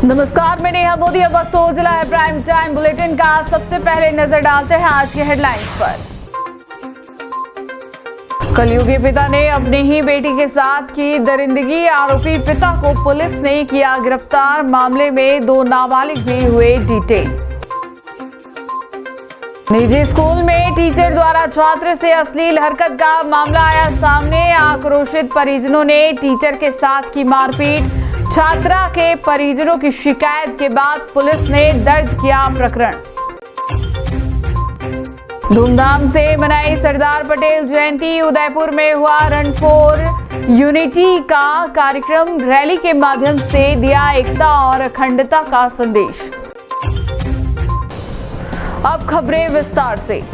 नमस्कार, मैं नेहा मोदी। अब वक्त हो जिला है प्राइम टाइम बुलेटिन का। सबसे पहले नजर डालते हैं आज के हेडलाइंस पर। कलयुगी पिता ने अपनी ही बेटी के साथ की दरिंदगी, आरोपी पिता को पुलिस ने किया गिरफ्तार। मामले में 2 नाबालिग भी हुए डिटेन। निजी स्कूल में टीचर द्वारा छात्र से अश्लील हरकत का मामला आया सामने। आक्रोशित परिजनों ने टीचर के साथ की मारपीट। छात्रा के परिजनों की शिकायत के बाद पुलिस ने दर्ज किया प्रकरण। धूमधाम से मनाई सरदार पटेल जयंती। उदयपुर में हुआ रन फॉर यूनिटी का कार्यक्रम। रैली के माध्यम से दिया एकता और अखंडता का संदेश। अब खबरें विस्तार से।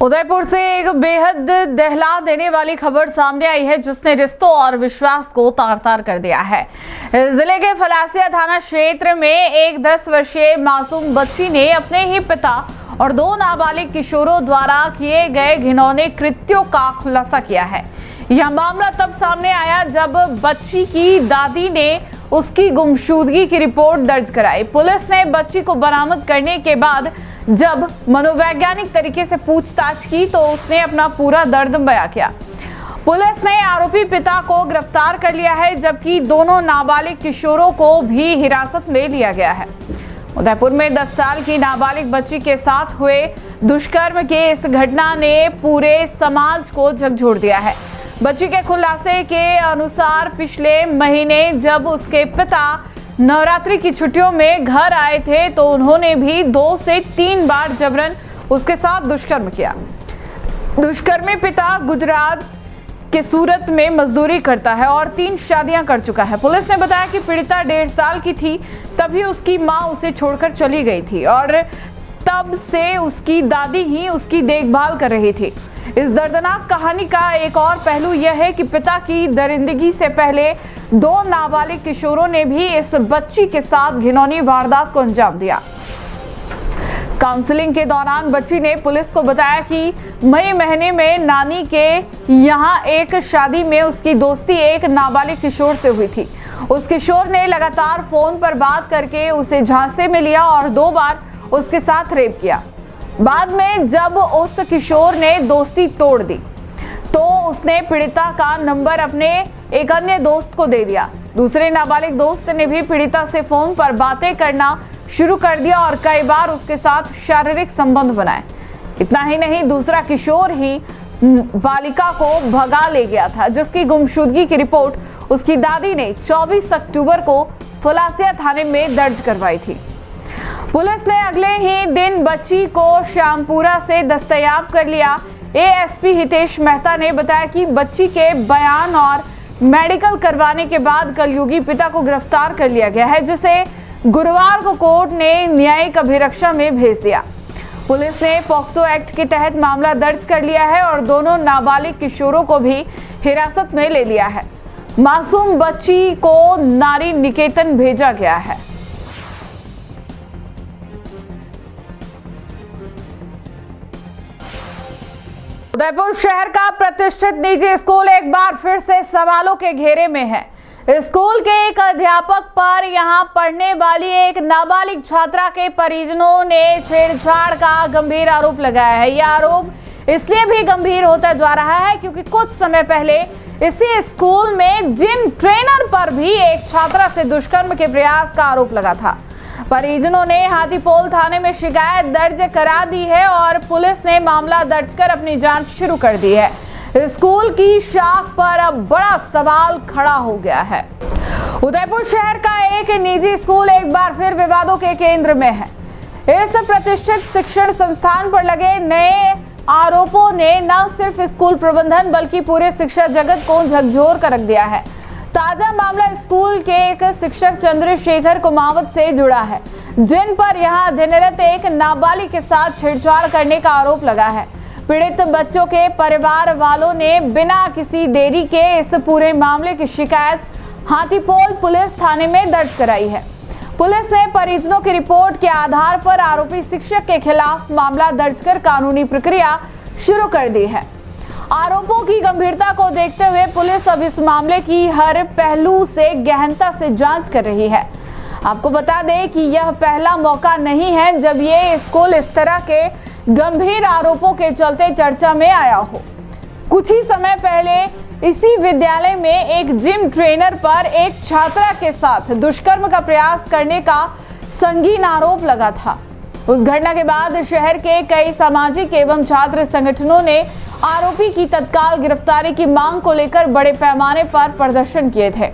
उदयपुर से एक बेहद दहला देने वाली खबर सामने आई है, जिसने रिश्तों और विश्वास को तार-तार कर दिया है। जिले के फलासिया थाना क्षेत्र में एक 10 वर्षीय मासूम बच्ची ने अपने ही पिता और 2 नाबालिग किशोरों द्वारा किए गए घिनौने कृत्यों का खुलासा किया है। यह मामला तब सामने आया जब बच्ची की दादी ने उसकी गुमशुदगी की रिपोर्ट दर्ज कराई। पुलिस ने बच्ची को बरामद करने के बाद जब मनोवैज्ञानिक तरीके से पूछताछ की तो उसने अपना पूरा दर्द बयां किया। पुलिस ने आरोपी पिता को गिरफ्तार कर लिया है, जबकि दोनों नाबालिग किशोरों को भी हिरासत में लिया गया है। उदयपुर में 10 साल की नाबालिग बच्ची के साथ हुए दुष्कर्म के इस घटना ने पूरे समाज को झकझोर दिया है। बच्ची के खुलासे के अनुसार पिछले महीने जब उसके पिता नवरात्रि की छुट्टियों में घर आए थे तो उन्होंने भी 2 से 3 बार जबरन उसके साथ दुष्कर्म किया। दुष्कर्मी पिता गुजरात के सूरत में मजदूरी करता है और 3 शादियां कर चुका है। पुलिस ने बताया कि पीड़िता 1.5 साल की थी तभी उसकी मां उसे छोड़कर चली गई थी और तब से उसकी दादी ही उसकी देखभाल कर रही थी। इस दर्दनाक कहानी का एक और पहलू यह है कि पिता की दरिंदगी से पहले 2 नाबालिग किशोरों ने भी इस बच्ची के साथ घिनौनी वारदात को अंजाम दिया। काउंसलिंग के दौरान बच्ची ने पुलिस को बताया कि मई महीने में नानी के यहाँ एक शादी में उसकी दोस्ती एक नाबालिग किशोर से हुई थी। उस किशोर ने लगातार फोन पर बात करके उसे झांसे में लिया और 2 बार उसके साथ रेप किया। बाद में जब उस किशोर ने दोस्ती तोड़ दी तो उसने पीड़िता का नंबर अपने एक अन्य दोस्त को दे दिया। दूसरे नाबालिग दोस्त ने भी पीड़िता से फोन पर बातें करना शुरू कर दिया और कई बार उसके साथ शारीरिक संबंध बनाए। इतना ही नहीं, दूसरा किशोर ही बालिका को भगा ले गया था, जिसकी गुमशुदगी की रिपोर्ट उसकी दादी ने 24 अक्टूबर को फलासिया थाने में दर्ज करवाई थी। पुलिस ने अगले ही दिन बच्ची को श्यामपुरा से दस्तयाब कर लिया। एएसपी हितेश मेहता ने बताया कि बच्ची के बयान और मेडिकल करवाने के बाद कलयुगी पिता को गिरफ्तार कर लिया गया है, जिसे गुरुवार को कोर्ट ने न्यायिक अभिरक्षा में भेज दिया। पुलिस ने पॉक्सो एक्ट के तहत मामला दर्ज कर लिया है और दोनों नाबालिग किशोरों को भी हिरासत में ले लिया है। मासूम बच्ची को नारी निकेतन भेजा गया है। उदयपुर शहर का प्रतिष्ठित निजी स्कूल एक बार फिर से सवालों के घेरे में है। स्कूल के एक अध्यापक पर यहां पढ़ने वाली एक नाबालिग छात्रा के परिजनों ने छेड़छाड़ का गंभीर आरोप लगाया है। यह आरोप इसलिए भी गंभीर होता जा रहा है क्योंकि कुछ समय पहले इसी स्कूल में जिम ट्रेनर पर भी एक छात्रा से दुष्कर्म के प्रयास का आरोप लगा था। परिजनों ने हाथीपोल थाने में शिकायत दर्ज करा दी है और पुलिस ने मामला दर्ज कर अपनी जांच शुरू कर दी है। स्कूल की शाख पर अब बड़ा सवाल खड़ा हो गया है। उदयपुर शहर का एक निजी स्कूल एक बार फिर विवादों के केंद्र में है। इस प्रतिष्ठित शिक्षण संस्थान पर लगे नए आरोपों ने न सिर्फ स्कूल प्रबंधन बल्कि पूरे शिक्षा जगत को झकझोर कर रख दिया है। ताजा मामला स्कूल के एक शिक्षक चंद्रशेखर कुमावत से जुड़ा है, जिन पर यहां अध्ययनरत एक नाबालिग के साथ छेड़छाड़ करने का आरोप लगा है। पीड़ित बच्चों के परिवार वालों ने बिना किसी देरी के इस पूरे मामले की शिकायत हाथीपोल पुलिस थाने में दर्ज कराई है। पुलिस ने परिजनों की रिपोर्ट के आधार पर आरोपी शिक्षक के खिलाफ मामला दर्ज कर कानूनी प्रक्रिया शुरू कर दी है। आरोपों की गंभीरता को देखते हुए पुलिस अब इस मामले की हर पहलू से गहनता से जांच कर रही है। आपको बता दें कि यह पहला मौका नहीं है जब ये स्कूल इस तरह के गंभीर आरोपों के चलते चर्चा में आया हो। कुछ ही समय पहले इसी विद्यालय में एक जिम ट्रेनर पर एक छात्रा के साथ दुष्कर्म का प्रयास करने का संगीन आरोप लगा था। उस घटना के बाद शहर के कई सामाजिक एवं छात्र संगठनों ने आरोपी की तत्काल गिरफ्तारी की मांग को लेकर बड़े पैमाने पर प्रदर्शन किए थे,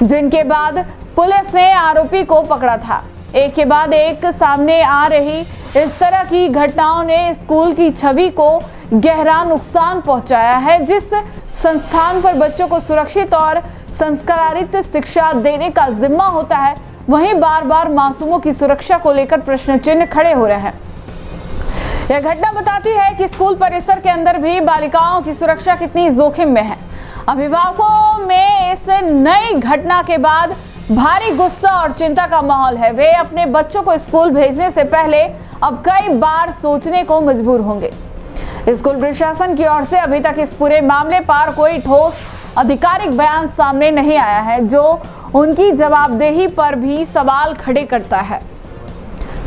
जिनके बाद पुलिस ने आरोपी को पकड़ा था। एक के बाद एक सामने आ रही इस तरह की घटनाओं ने स्कूल की छवि को गहरा नुकसान पहुंचाया है। जिस संस्थान पर बच्चों को सुरक्षित और संस्कारित शिक्षा देने का जिम्मा होता है, वहीं बार बार मासूमों की सुरक्षा को लेकर प्रश्न चिन्ह खड़े हो रहे हैं। यह घटना बताती है कि स्कूल परिसर के अंदर भी बालिकाओं की सुरक्षा कितनी जोखिम में है। अभिभावकों में इस नई घटना के बाद भारी गुस्सा और चिंता का माहौल है। वे अपने बच्चों को स्कूल भेजने से पहले अब कई बार सोचने को मजबूर होंगे। स्कूल प्रशासन की ओर से अभी तक इस पूरे मामले पर कोई ठोस आधिकारिक बयान सामने नहीं आया है, जो उनकी जवाबदेही पर भी सवाल खड़े करता है।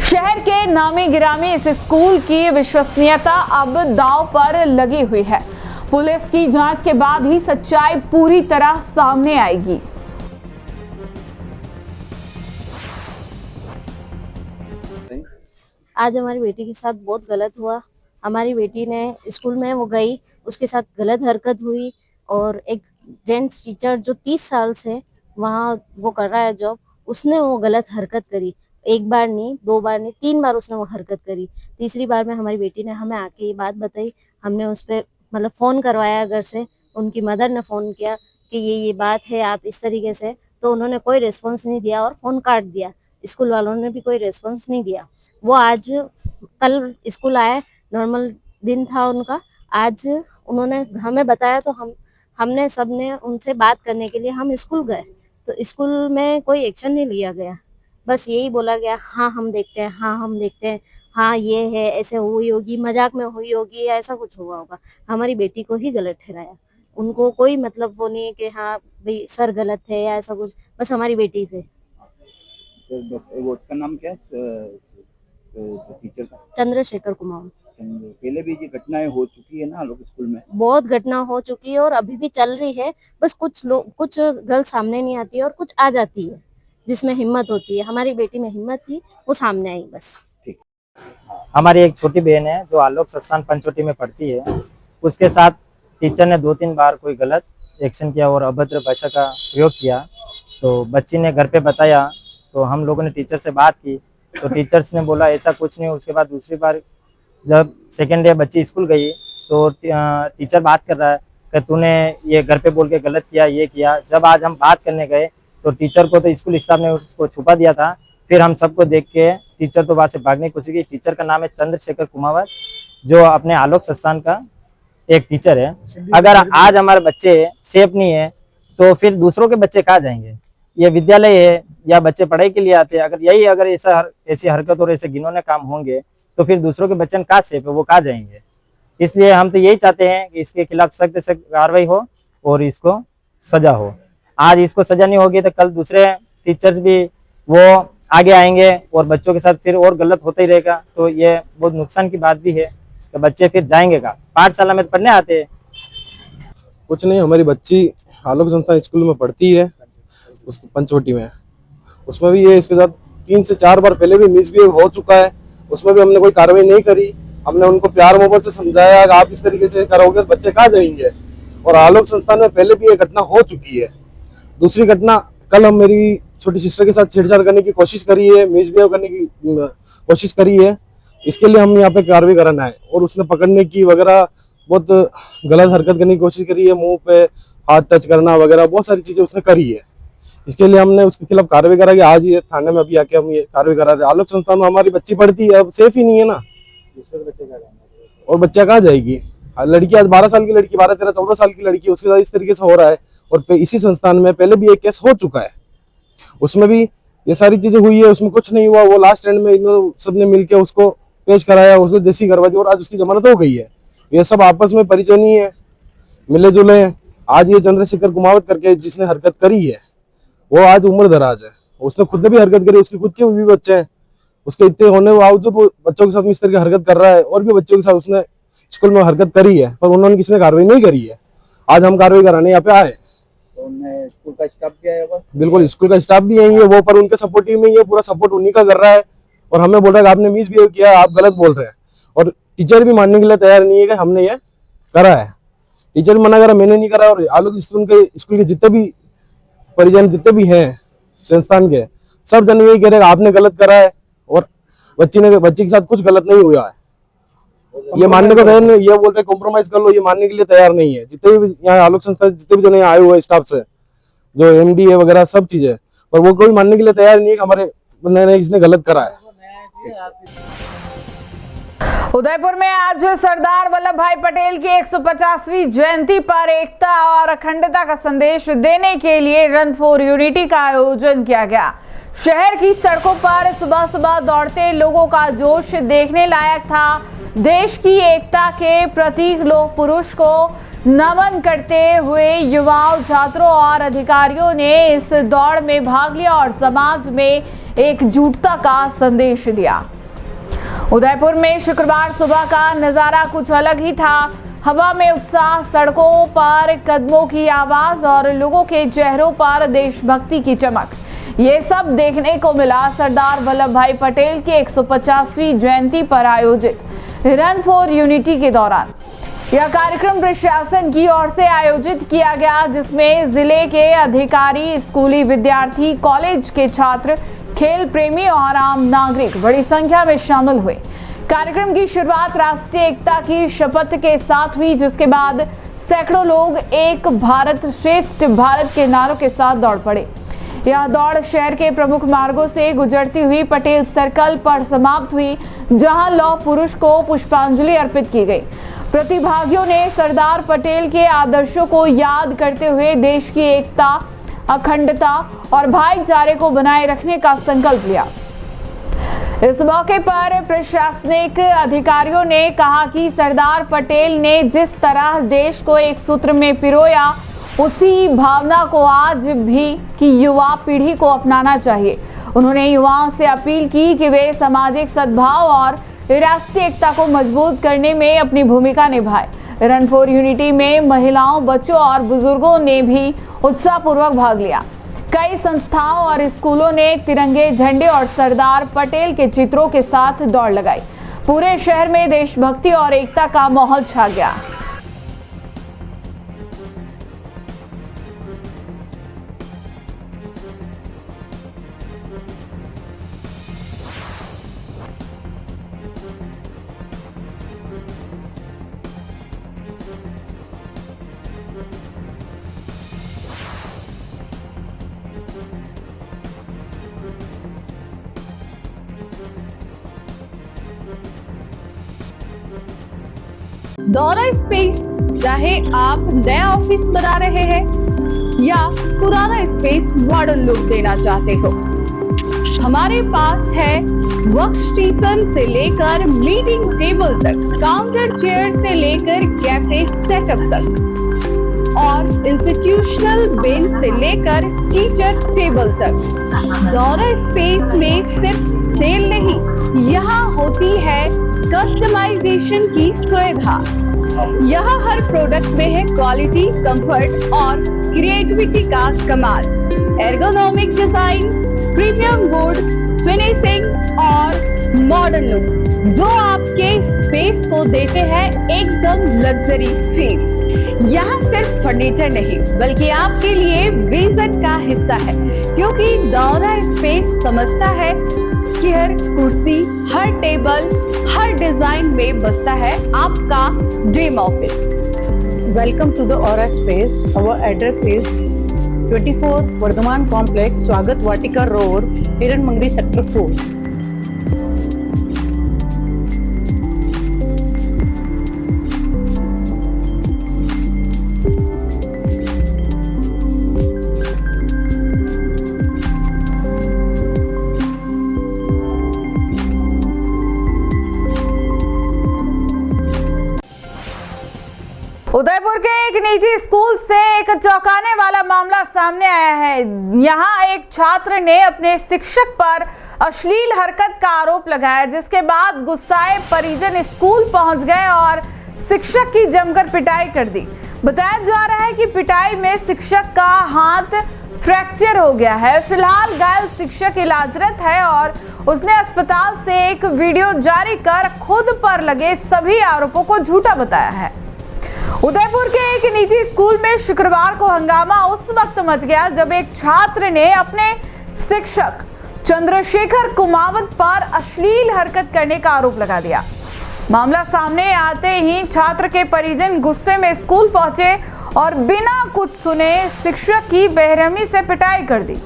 शहर के नामी गिरामी इस स्कूल की विश्वसनीयता अब दांव पर लगी हुई है। पुलिस की जांच के बाद ही सच्चाई पूरी तरह सामने आएगी। आज हमारी बेटी के साथ बहुत गलत हुआ। हमारी बेटी ने स्कूल में वो गई, उसके साथ गलत हरकत हुई और एक जेंट्स टीचर जो 30 साल से वहाँ वो कर रहा है जॉब, उसने वो गलत हरकत करी। एक बार नहीं, 2 बार नहीं, 3 बार उसने वो हरकत करी। तीसरी बार में हमारी बेटी ने हमें आके ये बात बताई। हमने उस पर मतलब फ़ोन करवाया घर से, उनकी मदर ने फ़ोन किया कि ये बात है, आप इस तरीके से, तो उन्होंने कोई रिस्पॉन्स नहीं दिया और फ़ोन काट दिया। स्कूल वालों ने भी कोई रिस्पॉन्स नहीं दिया। वो आज कल स्कूल आए, नॉर्मल दिन था उनका। आज उन्होंने हमें बताया तो हमने सबने उनसे बात करने के लिए हम स्कूल गए, तो स्कूल में कोई एक्शन नहीं लिया गया। बस यही बोला गया, हाँ हम देखते हैं, हाँ हम देखते हैं, हाँ ये है, ऐसे हुई होगी, मजाक में हुई होगी, या ऐसा कुछ हुआ होगा। हमारी बेटी को ही गलत ठहराया। उनको कोई मतलब वो नहीं है कि हाँ भाई सर गलत है या ऐसा कुछ, बस हमारी बेटी थे। वो उसका नाम क्या है टीचर का? चंद्रशेखर कुमार। पहले भी ये घटनाएं हो चुकी है ना लोग स्कूल में? बहुत घटना हो चुकी है और अभी भी चल रही है। बस कुछ गर्ल सामने नहीं आती है और कुछ आ जाती है जिसमें हिम्मत होती है। हमारी बेटी में हिम्मत थी, वो सामने आई बस। हमारी एक छोटी बहन है जो आलोक संस्थान पंचवटी में पढ़ती है। उसके साथ टीचर ने 2-3 बार कोई गलत एक्शन किया और अभद्र भाषा का प्रयोग किया। तो बच्ची ने घर पे बताया, तो हम लोगों ने टीचर से बात की, तो टीचर्स ने बोला ऐसा कुछ नहीं। उसके बाद दूसरी बार जब सेकेंड डे बच्ची स्कूल गई, तो टीचर बात कर रहा है कि तूने ये घर पे बोल के गलत किया, ये किया। जब आज हम बात करने गए तो टीचर को तो स्कूल स्टाफ ने उसको छुपा दिया था। फिर हम सबको देख के टीचर तो वहाँ से भागने की कोशिश की। टीचर का नाम है चंद्रशेखर कुमार, जो अपने आलोक संस्थान का एक टीचर है। अगर आज हमारे बच्चे सेफ नहीं है तो फिर दूसरों के बच्चे कहाँ जाएंगे? ये विद्यालय है या बच्चे पढ़ाई के लिए आते हैं। अगर ऐसी हरकत और ऐसे घिनौने काम होंगे तो फिर दूसरों के बच्चे कहाँ सेफ है, वो कहाँ जाएंगे? इसलिए हम तो यही चाहते हैं कि इसके खिलाफ सख्त से कार्रवाई हो और इसको सजा हो। आज इसको सजा नहीं होगी तो कल दूसरे टीचर्स भी वो आगे आएंगे और बच्चों के साथ फिर और गलत होता ही रहेगा। तो ये बहुत नुकसान की बात भी है कि बच्चे फिर जाएंगे कहाँ? पाठशाला में पढ़ने आते हैं। कुछ नहीं, हमारी बच्ची आलोक संस्थान स्कूल में पढ़ती है, उसको पंचवटी में। उसमें भी ये इसके साथ 3 से 4 बार पहले भी मिसबिहेव हो चुका है। उसमें भी हमने कोई कार्रवाई नहीं करी। हमने उनको प्यार मोहब्बत से समझाया कि आप इस तरीके से करोगे तो बच्चे कहाँ जाएंगे। और आलोक संस्थान में पहले भी ये घटना हो चुकी है। दूसरी घटना, कल हम मेरी छोटी सिस्टर के साथ छेड़छाड़ करने की कोशिश करी है, मिसबिहेव करने की कोशिश करी है। इसके लिए हम यहाँ पे कार्रवाई कराना है। और उसने पकड़ने की वगैरह बहुत गलत हरकत करने की कोशिश करी है, मुंह पे हाथ टच करना वगैरह बहुत सारी चीजें उसने करी है। इसके लिए हमने उसके खिलाफ कार्रवाई करा कि आज ये थाने में अभी आके हम ये कार्रवाई करा रहे हैं। आलोक संस्थान में हमारी बच्ची पढ़ती है, अब सेफ ही नहीं है ना, और बच्चा कहाँ जाएगी? लड़की आज 12 साल की लड़की, 12, 13, 14 साल की लड़की, उसके साथ इस तरीके से हो रहा है। और इसी संस्थान में पहले भी एक केस हो चुका है, उसमें भी ये सारी चीजें हुई है, उसमें कुछ नहीं हुआ। वो लास्ट एंड में इन सबने मिलकर उसको पेश कराया, उसको जैसी करवा दी और आज उसकी जमानत हो गई है। ये सब आपस में परिचय नहीं है, मिले जुले हैं। आज ये चंद्रशेखर कुमावत करके जिसने हरकत करी है वो आज उम्र दराज है। उसने खुद ने भी हरकत करी, उसकी खुद के भी बच्चे हैं, उसके इतने होने के बावजूद वो बच्चों के साथ इस तरह की हरकत कर रहा है। और भी बच्चों के साथ उसने स्कूल में हरकत करी है, पर उन्होंने किसी ने कार्रवाई नहीं करी है। आज हम कार्रवाई कराने यहाँ पे आए। तो उनमें स्कूल का स्टाफ भी आया होगा? बिल्कुल, स्कूल का स्टाफ भी यही है, वो पर उनके सपोर्ट टीम में ही है, पूरा सपोर्ट उन्हीं का कर रहा है। और हमें बोल रहा है कि आपने मिसबिहेव किया, आप गलत बोल रहे हैं। और टीचर भी मानने के लिए तैयार नहीं है कि हमने ये करा है। टीचर मना करा, मैंने नहीं करा। और आलोक स्कूल के जितने भी परिजन जितने भी हैं संस्थान के, सब जन यही कह रहे हैं आपने गलत करा है और बच्ची के साथ कुछ गलत नहीं हुआ है। ये मानने को तैयार नहीं, ये बोल रहे कॉम्प्रोमाइज कर लो, ये मानने के लिए तैयार नहीं है। जितने भी यहाँ आलोक संस्था जितने भी जन यहाँ आए हुए स्टाफ से, जो MD है वगैरह सब चीजें, पर वो कोई मानने के लिए तैयार नहीं है कि हमारे बंदे ने इसने गलत करा है। उदयपुर में आज सरदार वल्लभ भाई पटेल की 150वीं जयंती पर एकता और अखंडता का संदेश देने के लिए रन फॉर यूनिटी का आयोजन किया गया। शहर की सड़कों पर सुबह सुबह दौड़ते लोगों का जोश देखने लायक था। देश की एकता के प्रतीक लोह पुरुष को नमन करते हुए युवाओं, छात्रों और अधिकारियों ने इस दौड़ में भाग लिया और समाज में एकजुटता का संदेश दिया। उदयपुर में शुक्रवार सुबह का नजारा कुछ अलग ही था। हवा में उत्साह, सड़कों पर कदमों की आवाज और लोगों के चेहरों पर देशभक्ति की चमक, ये सब देखने को मिला सरदार वल्लभ भाई पटेल की 150वीं जयंती पर आयोजित रन फॉर यूनिटी के दौरान। यह कार्यक्रम प्रशासन की ओर से आयोजित किया गया, जिसमें जिले के अधिकारी, स्कूली विद्यार्थी, कॉलेज के छात्र, खेल प्रेमी और आम नागरिक बड़ी संख्या में शामिल हुए। कार्यक्रम की शुरुआत राष्ट्रीय एकता की शपथ के साथ हुई, जिसके बाद सैकड़ों लोग एक भारत श्रेष्ठ भारत के नारों के साथ दौड़ पड़े। यह दौड़ शहर के प्रमुख मार्गों से गुजरती हुई पटेल सर्कल पर समाप्त हुई, जहां लौह पुरुष को पुष्पांजलि अर्पित की गई। प्रतिभागियों ने सरदार पटेल के आदर्शों को याद करते हुए देश की एकता, अखंडता और भाईचारे को बनाए रखने का संकल्प लिया। इस मौके पर प्रशासनिक अधिकारियों ने कहा कि सरदार पटेल ने जिस तरह देश को एक सूत्र में पिरोया, उसी भावना को आज भी की युवा पीढ़ी को अपनाना चाहिए। उन्होंने युवाओं से अपील की कि वे सामाजिक सद्भाव और राष्ट्रीय एकता को मजबूत करने में अपनी भूमिका निभाएं। रन फॉर यूनिटी में महिलाओं, बच्चों और बुजुर्गों ने भी उत्साहपूर्वक भाग लिया। कई संस्थाओं और स्कूलों ने तिरंगे झंडे और सरदार पटेल के चित्रों के साथ दौड़ लगाई। पूरे शहर में देशभक्ति और एकता का माहौल छा गया। दौरा स्पेस, चाहे आप नया ऑफिस बना रहे हैं या पुराना स्पेस मॉडर्न लुक देना चाहते हो, हमारे पास है वर्क स्टेशन से लेकर मीटिंग टेबल तक, काउंटर चेयर से लेकर कैफे सेटअप तक और इंस्टीट्यूशनल बेंच से लेकर टीचर टेबल तक। दौरा स्पेस में सिर्फ सेल नहीं, यहाँ होती है कस्टमाइजेशन की सुविधा। यहाँ हर प्रोडक्ट में है क्वालिटी, कंफर्ट और क्रिएटिविटी का कमाल। Ergonomic design, premium would finishing और मॉडर्न लुक्स जो आपके स्पेस को देते हैं एकदम लग्जरी फील। यहाँ सिर्फ फर्नीचर नहीं बल्कि आपके लिए विजन का हिस्सा है, क्योंकि दौरा स्पेस समझता है कि हर कुर्सी, हर टेबल, हर डिजाइन में बसता है आपका dream office. Welcome to the Aura Space. Our address is 24 Vardhaman Complex, Swagat Vatika Road, Hiran Mangri Sector 4. Udaipur के एक निजी स्कूल से एक चौंकाने वाला मामला सामने आया है। यहां एक छात्र ने अपने शिक्षक पर अश्लील हरकत का आरोप लगाया, जिसके बाद गुस्साए परिजन स्कूल पहुंच गए और शिक्षक की जमकर पिटाई कर दी। बताया जा रहा है कि पिटाई में शिक्षक का हाथ फ्रैक्चर हो गया है। फिलहाल घायल शिक्षक इलाजरत है और उसने अस्पताल से एक वीडियो जारी कर खुद पर लगे सभी आरोपों को झूठा बताया है। उदयपुर के एक निजी स्कूल में शुक्रवार को हंगामा उस वक्त मच गया जब एक छात्र ने अपने शिक्षक चंद्रशेखर कुमावत पर अश्लील हरकत करने का आरोप लगा दिया। मामला सामने आते ही छात्र के परिजन गुस्से में स्कूल पहुंचे और बिना कुछ सुने शिक्षक की बेरहमी से पिटाई कर दी।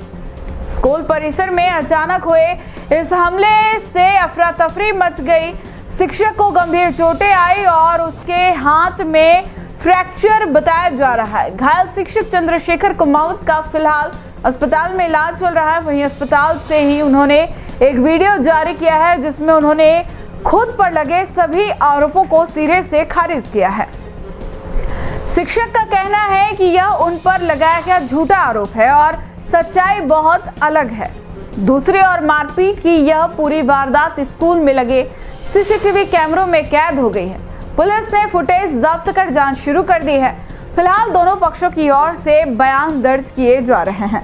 स्कूल परिसर में अचानक हुए इस हमले से अफरा तफरी मच गई। शिक्षक को गंभीर चोटें आई और उसके हाथ में फ्रैक्चर बताया जा रहा है। घायल शिक्षक चंद्रशेखर कुमावत का फिलहाल अस्पताल में इलाज चल रहा है। वहीं अस्पताल से ही उन्होंने एक वीडियो जारी किया है जिसमें उन्होंने खुद पर लगे सभी आरोपों को सिरे से खारिज किया है। शिक्षक का कहना है कि यह उन पर लगाया गया झूठा आरोप है और सच्चाई बहुत अलग है। दूसरी ओर मारपीट की यह पूरी वारदात स्कूल में लगे सीसीटीवी कैमरों में कैद हो गई है। पुलिस ने फुटेज जब्त कर जांच शुरू कर दी है। फिलहाल दोनों पक्षों की ओर से बयान दर्ज किए जा रहे हैं।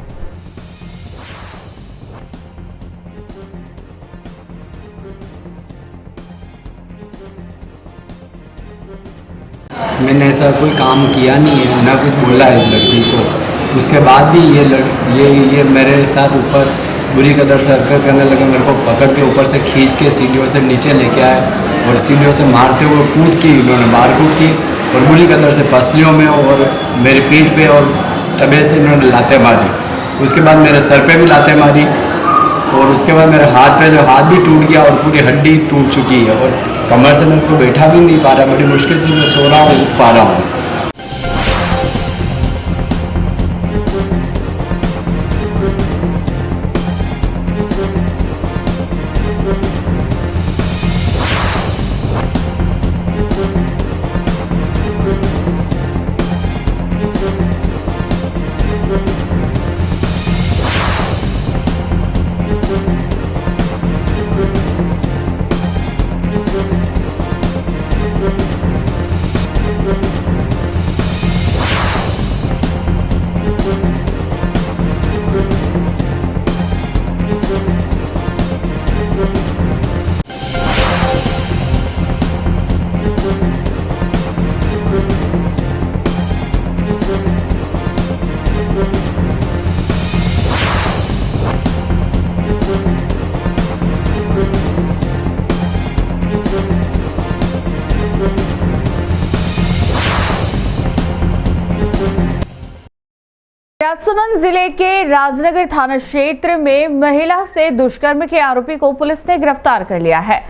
मैंने ऐसा कोई काम किया नहीं है, ना कुछ बोला है लड़की को। उसके बाद भी ये मेरे साथ ऊपर बुरी कदर से हरकत करने लगे। मेरे को पकड़ के ऊपर से खींच के सीढ़ियों से नीचे लेके आए और सीढ़ियों से मारते हुए कूट की, उन्होंने मार कूट की और बुरी कदर से पसलियों में और मेरे पीठ पे और तबे से इन्होंने लाते मारी। उसके बाद मेरे सर पे भी लाते मारी और उसके बाद मेरे हाथ पे जो हाथ भी टूट गया और पूरी हड्डी टूट चुकी है और कमर से मेरे को बैठा भी नहीं पा रहा। बड़ी मुश्किल से मैं सो रहा हूँ, उठ पा रहा हूँ। राजसमंद जिले के राजनगर थाना क्षेत्र में महिला से दुष्कर्म के आरोपी को पुलिस ने गिरफ्तार कर लिया है।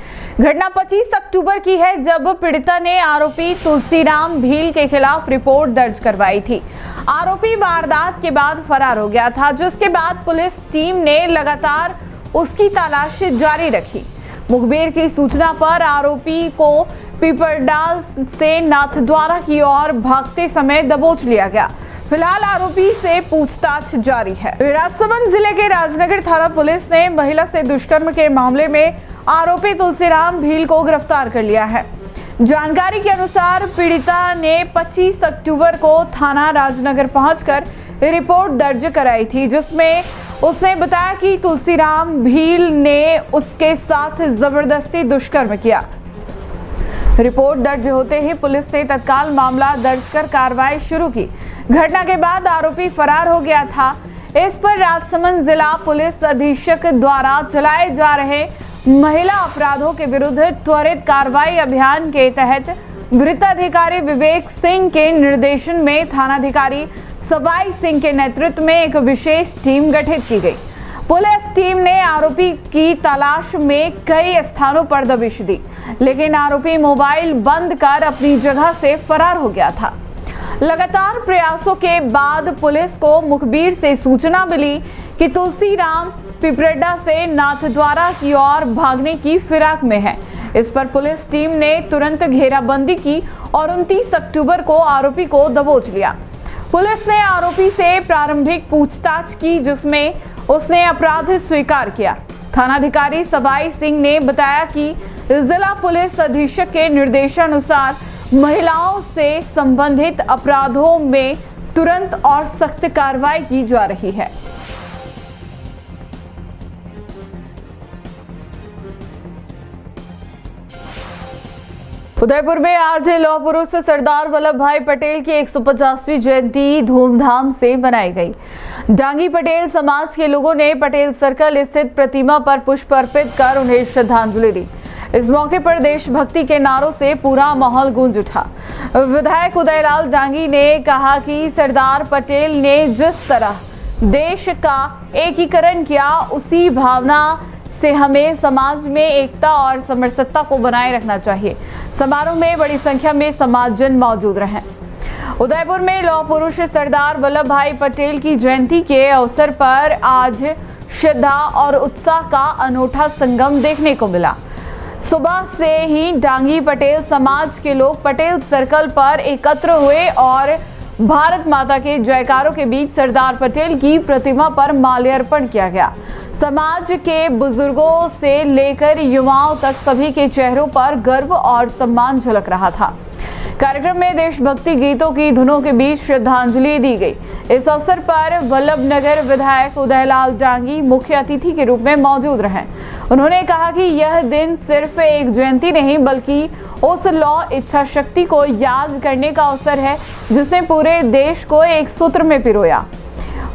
घटना 25 अक्टूबर की है जब पीड़िता ने आरोपी तुलसीराम भील के खिलाफ रिपोर्ट दर्ज करवाई थी। आरोपी वारदात के बाद फरार हो गया था, जिसके बाद पुलिस टीम ने लगातार उसकी तलाश जारी रखी। मुखबिर की सूचना पर आरोपी को पीपरडाल से नाथद्वारा की ओर भागते समय दबोच लिया गया। फिलहाल आरोपी से पूछताछ जारी है। राजसमंद जिले के राजनगर थाना पुलिस ने महिला से दुष्कर्म के मामले में आरोपी तुलसीराम भील को गिरफ्तार कर लिया है। जानकारी के अनुसार पीड़िता ने 25 अक्टूबर को थाना राजनगर पहुंचकर रिपोर्ट दर्ज कराई थी, जिसमें उसने बताया कि तुलसीराम भील ने उसके साथ जबरदस्ती दुष्कर्म किया। रिपोर्ट दर्ज होते ही पुलिस ने तत्काल मामला दर्ज कर कार्रवाई शुरू की। घटना के बाद आरोपी फरार हो गया था। इस पर राजसमंद जिला पुलिस अधीक्षक द्वारा चलाए जा रहे महिला अपराधों के विरुद्ध त्वरित कार्रवाई अभियान के तहत वृत्ताधिकारी विवेक सिंह के निर्देशन में थानाधिकारी सवाई सिंह के नेतृत्व में एक विशेष टीम गठित की गई। पुलिस टीम ने आरोपी की तलाश में कई स्थानों पर दबिश दी, लेकिन आरोपी मोबाइल बंद कर अपनी जगह से फरार हो गया था। लगातार प्रयासों के बाद पुलिस को मुखबिर से सूचना मिली कि तुलसीराम पिपरेडा से नाथद्वारा की ओर भागने की फिराक में है। इस पर पुलिस टीम ने तुरंत घेराबंदी की और 29 अक्टूबर को आरोपी को दबोच लिया। पुलिस ने आरोपी से प्रारंभिक पूछताछ की, जिसमें उसने अपराध स्वीकार किया। थानाधिकारी सबाई सिंह ने बताया कि जिला पुलिस अधीक्षक के निर्देशानुसार महिलाओं से संबंधित अपराधों में तुरंत और सख्त कार्रवाई की जा रही है। उदयपुर में आज लौह पुरुष सरदार वल्लभ भाई पटेल की 150वीं जयंती धूमधाम से मनाई गई। डांगी पटेल समाज के लोगों ने पटेल सर्कल स्थित प्रतिमा पर पुष्प अर्पित कर उन्हें श्रद्धांजलि दी। इस मौके पर देशभक्ति के नारों से पूरा माहौल गूंज उठा। विधायक उदयलाल डांगी ने कहा कि सरदार पटेल ने जिस तरह देश का एकीकरण किया, उसी भावना से हमें समाज में एकता और समरसता को बनाए रखना चाहिए। समारोह में बड़ी संख्या में समाजजन मौजूद रहे। उदयपुर में लौह पुरुष सरदार वल्लभ भाई पटेल की जयंती के अवसर पर आज श्रद्धा और उत्साह का अनूठा संगम देखने को मिला। सुबह से ही डांगी पटेल समाज के लोग पटेल सर्कल पर एकत्र हुए और भारत माता के जयकारों के बीच सरदार पटेल की प्रतिमा पर माल्यार्पण किया गया। समाज के बुजुर्गों से लेकर युवाओं तक सभी के चेहरों पर गर्व और सम्मान झलक रहा था। कार्यक्रम में देशभक्ति गीतों की धुनों के बीच श्रद्धांजलि दी गई। इस अवसर पर वल्लभनगर विधायक उदयलाल डांगी मुख्य अतिथि के रूप में मौजूद रहे। उन्होंने कहा कि यह दिन सिर्फ एक जयंती नहीं, बल्कि उस लौह इच्छा शक्ति को याद करने का अवसर है जिसने पूरे देश को एक सूत्र में पिरोया।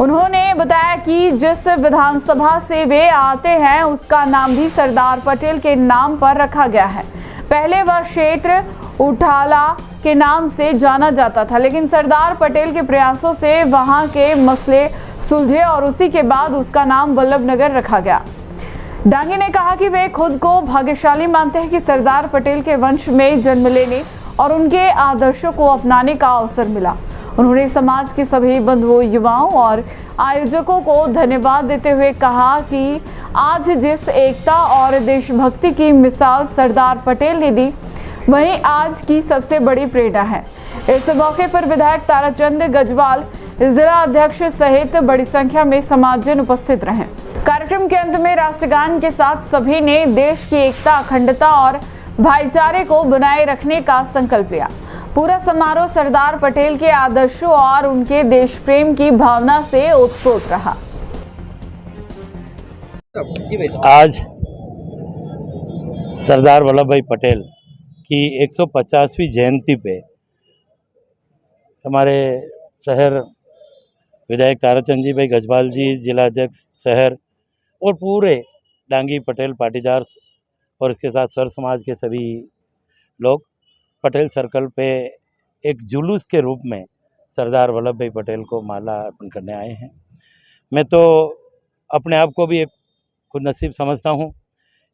उन्होंने बताया कि जिस विधानसभा से वे आते हैं, उसका नाम भी सरदार पटेल के नाम पर रखा गया है। पहले वह क्षेत्र उठाला के नाम से जाना जाता था, लेकिन सरदार पटेल के प्रयासों से वहां के मसले सुलझे और उसी के बाद उसका नाम वल्लभनगर रखा गया। डांगी ने कहा कि वे खुद को भाग्यशाली मानते हैं कि सरदार पटेल के वंश में जन्म लेने और उनके आदर्शों को अपनाने का अवसर मिला। उन्होंने समाज के सभी बंधुओं, युवाओं और आयोजकों को धन्यवाद देते हुए कहा कि आज जिस एकता और देशभक्ति की मिसाल सरदार पटेल ने दी, वही आज की सबसे बड़ी प्रेरणा है। इस मौके पर विधायक ताराचंद गजवाल, जिला अध्यक्ष सहित बड़ी संख्या में समाजजन उपस्थित रहे। कार्यक्रम के अंत में राष्ट्रगान के साथ सभी ने देश की एकता, अखंडता और भाईचारे को बनाए रखने का संकल्प लिया। पूरा समारोह सरदार पटेल के आदर्शों और उनके देश प्रेम की भावना से ओतप्रोत रहा। आज सरदार वल्लभ भाई पटेल की 150वीं जयंती पे हमारे शहर विधायक ताराचंद जी भाई गजवाल जी, जिला अध्यक्ष शहर और पूरे डांगी पटेल पाटीदार और इसके साथ सर समाज के सभी लोग पटेल सर्कल पे एक जुलूस के रूप में सरदार वल्लभ भाई पटेल को माला अर्पण करने आए हैं। मैं तो अपने आप को भी एक खुद नसीब समझता हूँ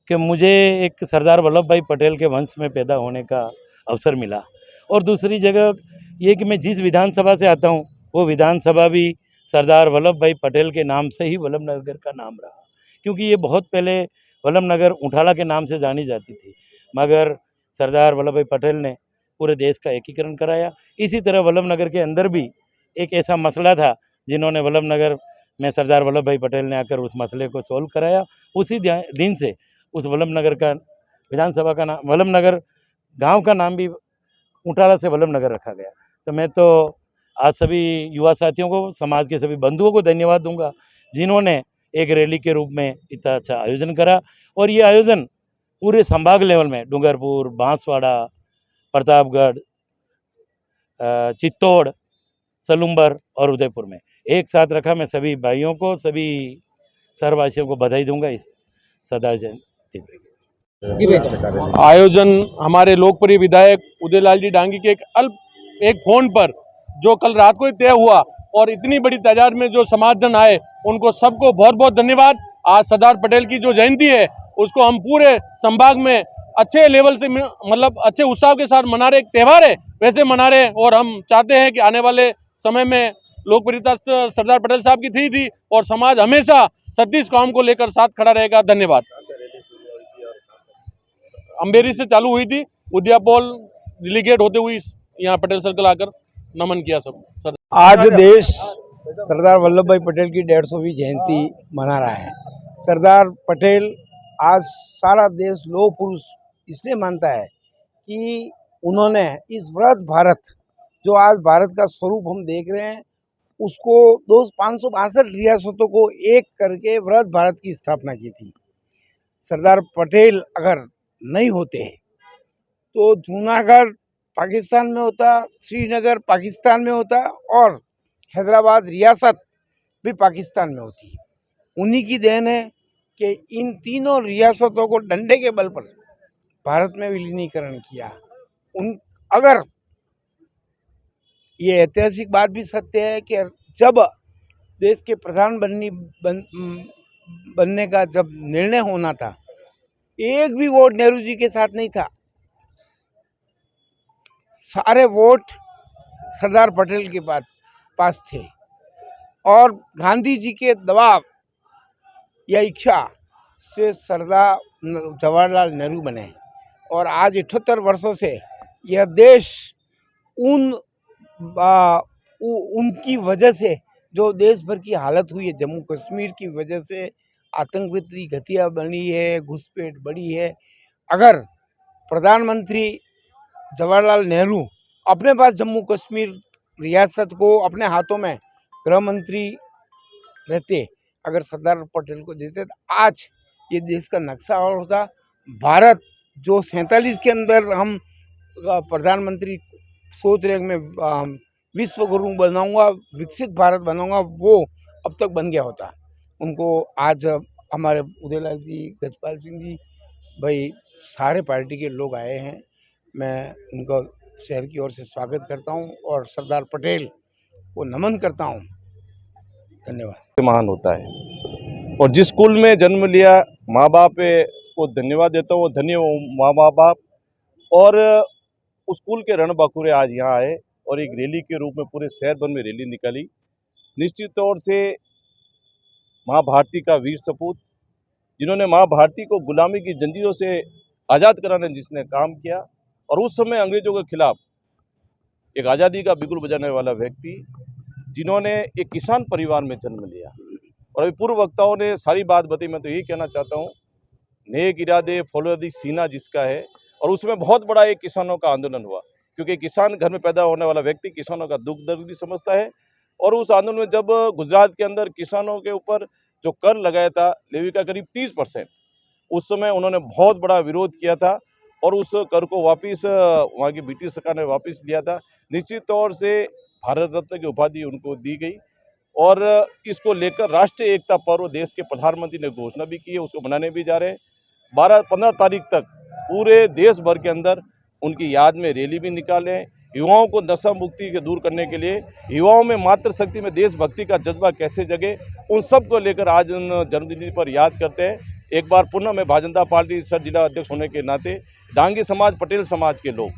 कि मुझे एक सरदार वल्लभ भाई पटेल के वंश में पैदा होने का अवसर मिला। और दूसरी जगह ये कि मैं जिस विधानसभा से आता हूँ वो विधानसभा भी सरदार वल्लभ भाई पटेल के नाम से ही वल्लभनगर का नाम रहा, क्योंकि ये बहुत पहले वल्लभनगर उठाला के नाम से जानी जाती थी, मगर सरदार वल्लभ भाई पटेल ने पूरे देश का एकीकरण कराया। इसी तरह वल्लभनगर के अंदर भी एक ऐसा मसला था जिन्होंने वल्लभनगर में सरदार वल्लभ भाई पटेल ने आकर उस मसले को सॉल्व कराया। उसी दिन से उस वल्लभनगर का विधानसभा का नाम, वल्लभनगर गांव का नाम भी उठाला से वल्लभनगर रखा गया। तो मैं तो आज सभी युवा साथियों को, समाज के सभी बंधुओं को धन्यवाद दूंगा जिन्होंने एक रैली के रूप में इतना अच्छा आयोजन करा। और ये आयोजन पूरे संभाग लेवल में डूंगरपुर, बांसवाड़ा, प्रतापगढ़, चित्तौड़, सलूम्बर और उदयपुर में एक साथ रखा। मैं सभी भाइयों को, सभी शहरवासियों को बधाई दूंगा इस सरदार जयंती पर। आयोजन हमारे लोकप्रिय विधायक उदयलाल जी डांगी के एक फोन पर जो कल रात को ही तय हुआ और इतनी बड़ी तादाद में जो समाजजन आए, उनको सबको बहुत बहुत धन्यवाद। आज सरदार पटेल की जो जयंती है उसको हम पूरे संभाग में अच्छे लेवल से, मतलब अच्छे उत्साह के साथ मना रहे, एक त्यौहार है वैसे मना रहे। और हम चाहते हैं कि आने वाले समय में लोकप्रियता सरदार पटेल साहब की थी और समाज हमेशा 36 काम को लेकर साथ खड़ा रहेगा। धन्यवाद। अम्बेरी से चालू हुई थी, उदयापोल रिलीगेट होते हुए यहाँ पटेल सर्कल आकर नमन किया सब सर। आज देश सरदार वल्लभ भाई पटेल की 150वीं जयंती मना रहा है। सरदार पटेल आज सारा देश लौह पुरुष इसलिए मानता है कि उन्होंने इस वृहद भारत, जो आज भारत का स्वरूप हम देख रहे हैं, उसको 562 रियासतों को एक करके वृहद भारत की स्थापना की थी। सरदार पटेल अगर नहीं होते तो जूनागढ़ पाकिस्तान में होता, श्रीनगर पाकिस्तान में होता और हैदराबाद रियासत भी पाकिस्तान में होती। उन्हीं की देन है कि इन तीनों रियासतों को डंडे के बल पर भारत में विलीनीकरण किया। अगर ये ऐतिहासिक बात भी सत्य है कि जब देश के प्रधान बनने का जब निर्णय होना था, एक भी वोट नेहरू जी के साथ नहीं था, सारे वोट सरदार पटेल के पास थे और गांधी जी के दबाव या इच्छा से सरदार जवाहरलाल नेहरू बने। और आज 78 वर्षों से यह देश उनकी वजह से जो देश भर की हालत हुई है, जम्मू कश्मीर की वजह से आतंकवादी घटिया बनी है, घुसपैठ बढ़ी है। अगर प्रधानमंत्री जवाहरलाल नेहरू अपने पास जम्मू कश्मीर रियासत को अपने हाथों में गृह मंत्री रहते, अगर सरदार पटेल को देते, तो आज ये देश का नक्शा और होता। भारत जो 47 के अंदर हम प्रधानमंत्री सोच रहे मैं विश्व गुरु बनाऊंगा, विकसित भारत बनाऊंगा, वो अब तक बन गया होता। उनको आज हमारे उदयलाल जी, गजपाल सिंह जी भाई, सारे पार्टी के लोग आए हैं। मैं उनका शहर की ओर से स्वागत करता हूं और सरदार पटेल को नमन करता हूं। धन्यवाद। महान होता है और जिस स्कूल में जन्म लिया, माँ बाप को धन्यवाद देता हूँ। वो धन्य माँ बाप और उस स्कूल के रणबांकुरे आज यहाँ आए और एक रैली के रूप में पूरे शहर भर में रैली निकाली। निश्चित तौर से माँ भारती का वीर सपूत, जिन्होंने माँ भारती को गुलामी की जंजीरों से आज़ाद कराने जिसने काम किया, और उस समय अंग्रेजों के खिलाफ एक आज़ादी का बिगुल बजाने वाला व्यक्ति, जिन्होंने एक किसान परिवार में जन्म लिया। और अभी पूर्व वक्ताओं ने सारी बात बताई, मैं तो यही कहना चाहता हूँ, नेक इरादे फौलादी सीना जिसका है। और उसमें बहुत बड़ा एक किसानों का आंदोलन हुआ, क्योंकि किसान घर में पैदा होने वाला व्यक्ति किसानों का दुख दर्द भी समझता है। और उस आंदोलन में जब गुजरात के अंदर किसानों के ऊपर जो कर लगाया था लेवी का करीब 30%, उस समय उन्होंने बहुत बड़ा विरोध किया था और उस कर को वापस वहाँ की ब्रिटिश सरकार ने वापस लिया था। निश्चित तौर से भारत रत्न की उपाधि उनको दी गई और इसको लेकर राष्ट्रीय एकता पर्व देश के प्रधानमंत्री ने घोषणा भी की है, उसको मनाने भी जा रहे हैं। 12-15 तारीख तक पूरे देश भर के अंदर उनकी याद में रैली भी निकाले। युवाओं को नशा मुक्ति के दूर करने के लिए, युवाओं में मातृशक्ति में देशभक्ति का जज्बा कैसे जगे, उन सब को लेकर आज उन जन्मदिन पर याद करते हैं। एक बार पुनः मैं भारतीय जनता पार्टी सर जिला अध्यक्ष होने के नाते डांगी समाज, पटेल समाज के लोग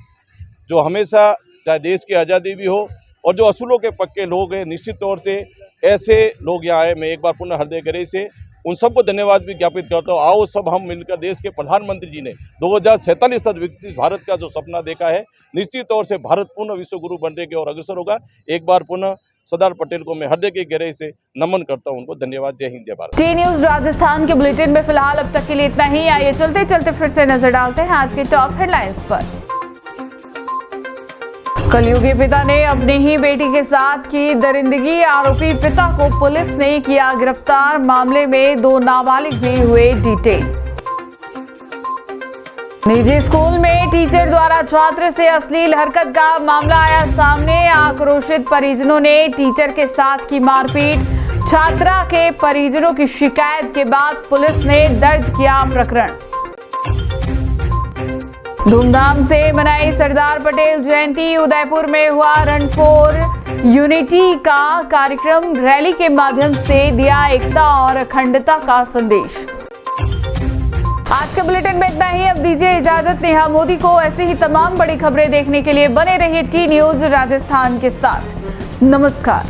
जो हमेशा चाहे देश की आज़ादी भी हो और जो असूलों के पक्के लोग हैं, निश्चित तौर से ऐसे लोग यहाँ आए। मैं एक बार पुनः हृदय गहराई से उन सबको धन्यवाद भी ज्ञापित करता हूँ। आओ सब हम मिलकर, देश के प्रधानमंत्री जी ने 2047 तक विकसित भारत का जो सपना देखा है, निश्चित तौर से भारत पुनः विश्व गुरु बनने की ओर अग्रसर होगा। एक बार पुनः सरदार पटेल को मैं हृदय की गहराई से नमन करता हूँ, उनको धन्यवाद। जय हिंद, जय भारत। टी न्यूज राजस्थान के बुलेटिन में फिलहाल अब तक के लिए इतना ही। आइए चलते चलते फिर से नजर डालते हैं आज के टॉप हेडलाइंस पर। कलयुगी पिता ने अपनी ही बेटी के साथ की दरिंदगी, आरोपी पिता को पुलिस ने किया गिरफ्तार। मामले में 2 नाबालिग भी हुए डिटेन। निजी स्कूल में टीचर द्वारा छात्र से अश्लील हरकत का मामला आया सामने। आक्रोशित परिजनों ने टीचर के साथ की मारपीट। छात्रा के परिजनों की शिकायत के बाद पुलिस ने दर्ज किया प्रकरण। धूमधाम से मनाई सरदार पटेल जयंती। उदयपुर में हुआ रन फॉर यूनिटी का कार्यक्रम। रैली के माध्यम से दिया एकता और अखंडता का संदेश। आज के बुलेटिन में इतना ही। अब दीजिए इजाजत। नेहा मोदी को ऐसी ही तमाम बड़ी खबरें देखने के लिए बने रहिए टी न्यूज राजस्थान के साथ। नमस्कार।